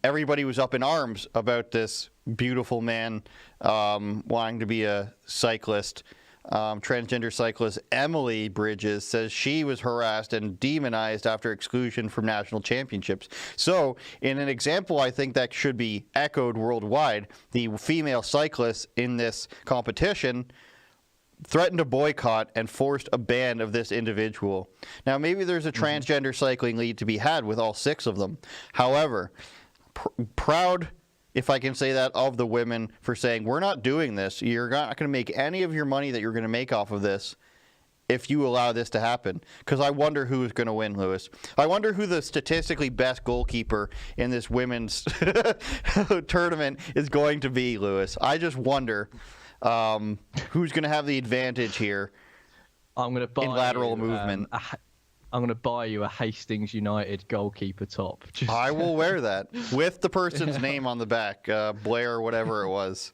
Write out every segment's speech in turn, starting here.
everybody was up in arms about this beautiful man wanting to be a cyclist. Transgender cyclist Emily Bridges says she was harassed and demonized after exclusion from national championships. So, in an example I think that should be echoed worldwide, the female cyclists in this competition threatened a boycott and forced a ban of this individual. Now, maybe there's a transgender cycling league to be had with all 6 of them. However, proud, if I can say that, of the women for saying, we're not doing this. You're not going to make any of your money that you're going to make off of this if you allow this to happen. Because I wonder who is going to win, Lewis. I wonder who the statistically best goalkeeper in this women's tournament is going to be, Lewis. I just wonder who's going to have the advantage here in lateral movement. I'm going to buy you a Hastings United goalkeeper top. I will wear that with the person's name on the back, Blair or whatever it was.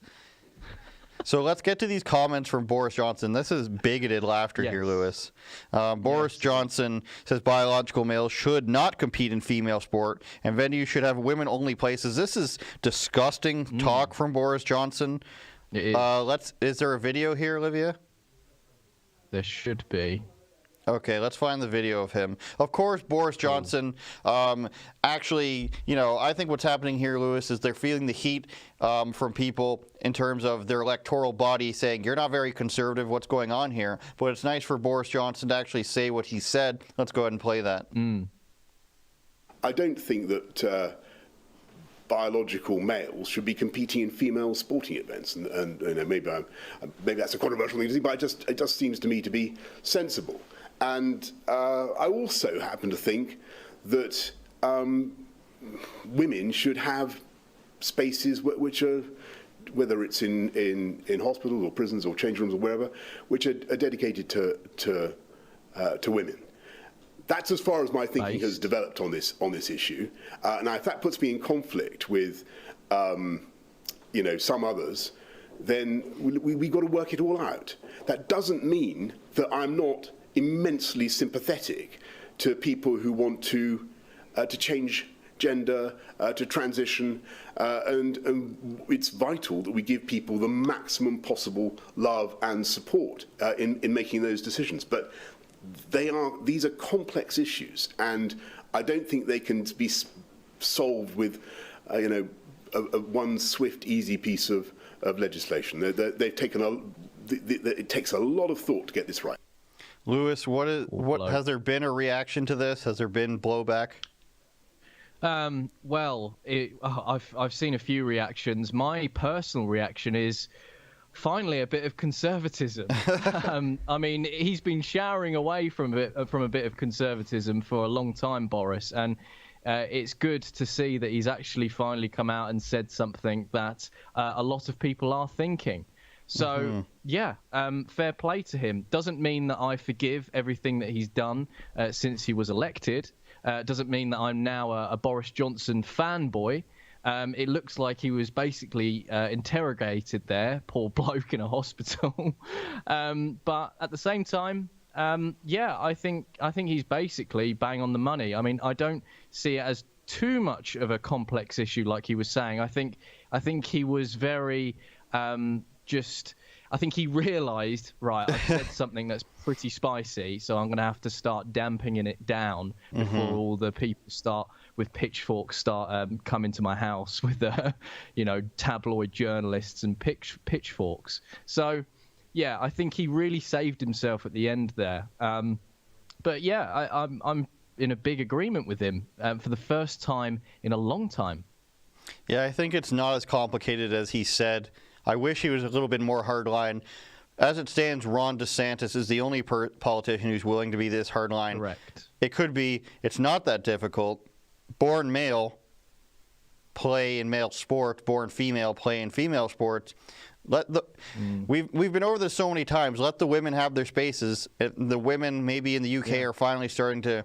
So let's get to these comments from Boris Johnson. This is bigoted laughter here, Lewis. Boris Johnson says biological males should not compete in female sport and venues should have women-only places. This is disgusting talk from Boris Johnson. It is. Is there a video here, Olivia? There should be. Okay, let's find the video of him. Of course, Boris Johnson, actually, I think what's happening here, Lewis, is they're feeling the heat from people in terms of their electoral body saying, you're not very conservative, what's going on here? But it's nice for Boris Johnson to actually say what he said. Let's go ahead and play that. I don't think that biological males should be competing in female sporting events, and maybe that's a controversial thing to say, but it just seems to me to be sensible. And I also happen to think that women should have spaces which are, whether it's in hospitals or prisons or change rooms or wherever, which are dedicated to women. That's as far as my thinking has developed on this issue. Now, if that puts me in conflict with, some others, then we've got to work it all out. That doesn't mean that I'm not immensely sympathetic to people who want to change gender, to transition, and it's vital that we give people the maximum possible love and support in making those decisions. But these are complex issues, and I don't think they can be solved with one swift, easy piece of legislation. They've taken it takes a lot of thought to get this right. Lewis, has there been a reaction to this? Has there been blowback? Well, I've seen a few reactions. My personal reaction is finally a bit of conservatism. I mean, he's been showering away from a bit of conservatism for a long time, Boris, and it's good to see that he's actually finally come out and said something that a lot of people are thinking. So, fair play to him. Doesn't mean that I forgive everything that he's done since he was elected. Doesn't mean that I'm now a Boris Johnson fanboy. It looks like he was basically interrogated there, poor bloke in a hospital. But at the same time, I think he's basically bang on the money. I mean, I don't see it as too much of a complex issue like he was saying. I think he was very I think he realised, right, I've said something that's pretty spicy, so I'm going to have to start dampening it down before all the people with pitchforks start coming to my house with, tabloid journalists and pitchforks. So, yeah, I think he really saved himself at the end there. But, yeah, I'm in a big agreement with him for the first time in a long time. Yeah, I think it's not as complicated as he said. I wish he was a little bit more hardline. As it stands, Ron DeSantis is the only politician who's willing to be this hardline. Correct. It could be, it's not that difficult. Born male, play in male sports. Born female, play in female sports. We've been over this so many times. Let the women have their spaces. The women, maybe in the UK, are finally starting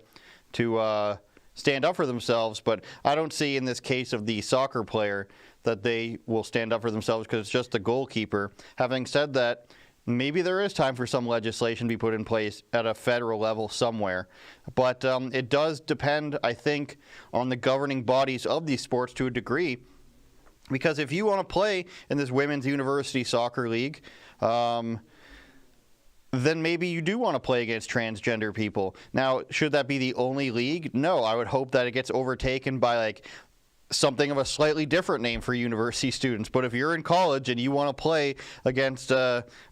to stand up for themselves. But I don't see in this case of the soccer player that they will stand up for themselves because it's just the goalkeeper. Having said that, maybe there is time for some legislation to be put in place at a federal level somewhere. But it does depend, I think, on the governing bodies of these sports to a degree. Because if you want to play in this women's university soccer league, then maybe you do want to play against transgender people. Now, should that be the only league? No, I would hope that it gets overtaken by like something of a slightly different name for university students. But if you're in college and you want to play against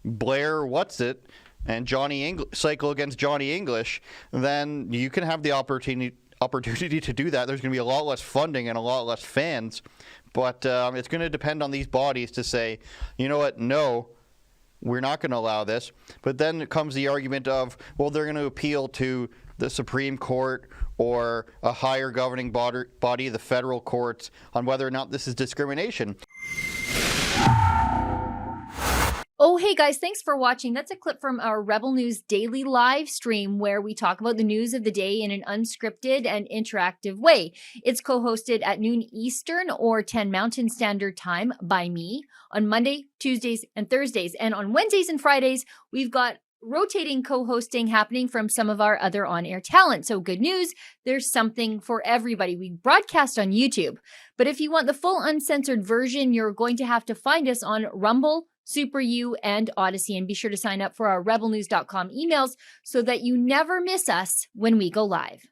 Blair Whatsit and cycle against Johnny English, then you can have the opportunity to do that. There's going to be a lot less funding and a lot less fans. But it's going to depend on these bodies to say, you know what, no, we're not going to allow this. But then comes the argument of, well, they're going to appeal to the Supreme Court or a higher governing body, the federal courts, on whether or not this is discrimination. Oh, hey guys, thanks for watching. That's a clip from our Rebel News Daily Livestream where we talk about the news of the day in an unscripted and interactive way. It's co-hosted at noon Eastern or 10 Mountain Standard Time by me on Monday, Tuesdays, and Thursdays. And on Wednesdays and Fridays, we've got rotating co-hosting happening from some of our other on-air talent. So good news, there's something for everybody. We broadcast on YouTube. But if you want the full uncensored version, you're going to have to find us on Rumble, Super U, and Odyssey. And be sure to sign up for our rebelnews.com emails so that you never miss us when we go live.